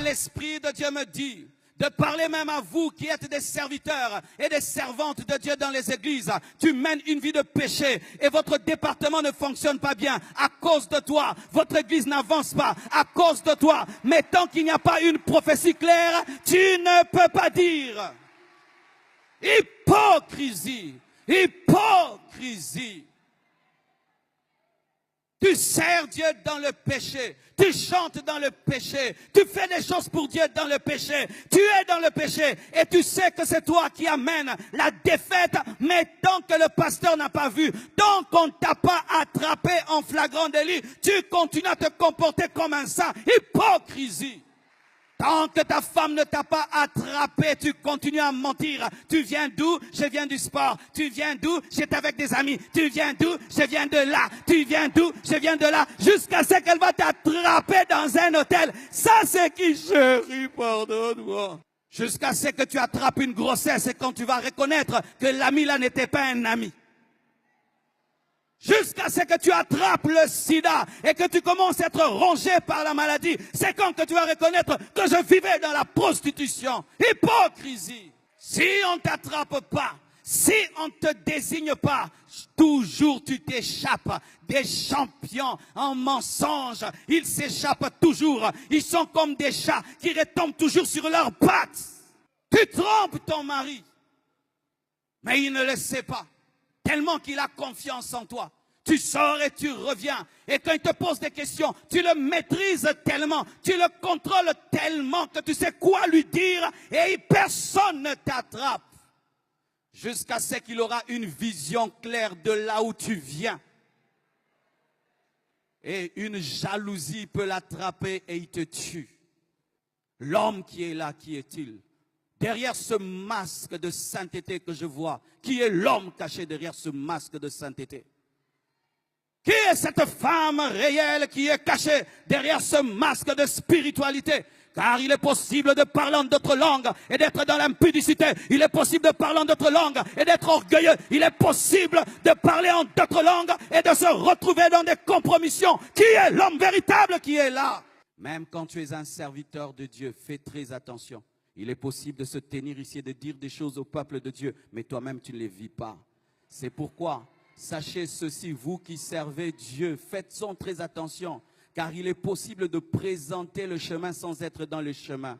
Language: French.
Car l'Esprit de Dieu me dit de parler même à vous qui êtes des serviteurs et des servantes de Dieu dans les églises. Tu mènes une vie de péché et votre département ne fonctionne pas bien à cause de toi. Votre église n'avance pas à cause de toi. Mais tant qu'il n'y a pas une prophétie claire, tu ne peux pas dire. Hypocrisie, hypocrisie. Tu sers Dieu dans le péché, tu chantes dans le péché, tu fais des choses pour Dieu dans le péché, tu es dans le péché et tu sais que c'est toi qui amènes la défaite, mais tant que le pasteur n'a pas vu, tant qu'on ne t'a pas attrapé en flagrant délit, tu continues à te comporter comme un saint. Hypocrisie. Tant que ta femme ne t'a pas attrapé, tu continues à mentir. Tu viens d'où? Je viens du sport. Tu viens d'où? J'étais avec des amis. Tu viens d'où? Je viens de là. Tu viens d'où? Je viens de là. Jusqu'à ce qu'elle va t'attraper dans un hôtel. Ça, c'est qui, chérie, pardonne-moi. Jusqu'à ce que tu attrapes une grossesse et quand tu vas reconnaître que l'ami là n'était pas un ami. Jusqu'à ce que tu attrapes le sida et que tu commences à être rongé par la maladie. C'est quand que tu vas reconnaître que je vivais dans la prostitution. Hypocrisie. Si on ne t'attrape pas, si on ne te désigne pas, toujours tu t'échappes. Des champions en mensonge, ils s'échappent toujours. Ils sont comme des chats qui retombent toujours sur leurs pattes. Tu trompes ton mari, mais il ne le sait pas. Tellement qu'il a confiance en toi. Tu sors et tu reviens. Et quand il te pose des questions, tu le maîtrises tellement, tu le contrôles tellement que tu sais quoi lui dire et personne ne t'attrape. Jusqu'à ce qu'il aura une vision claire de là où tu viens. Et une jalousie peut l'attraper et il te tue. L'homme qui est là, qui est-il? Derrière ce masque de sainteté que je vois, qui est l'homme caché derrière ce masque de sainteté? Qui est cette femme réelle qui est cachée derrière ce masque de spiritualité? Car il est possible de parler en d'autres langues et d'être dans l'impudicité. Il est possible de parler en d'autres langues et d'être orgueilleux. Il est possible de parler en d'autres langues et de se retrouver dans des compromissions. Qui est l'homme véritable qui est là? Même quand tu es un serviteur de Dieu, fais très attention. Il est possible de se tenir ici et de dire des choses au peuple de Dieu, mais toi-même tu ne les vis pas. C'est pourquoi, sachez ceci, vous qui servez Dieu, faites-en très attention, car il est possible de présenter le chemin sans être dans le chemin.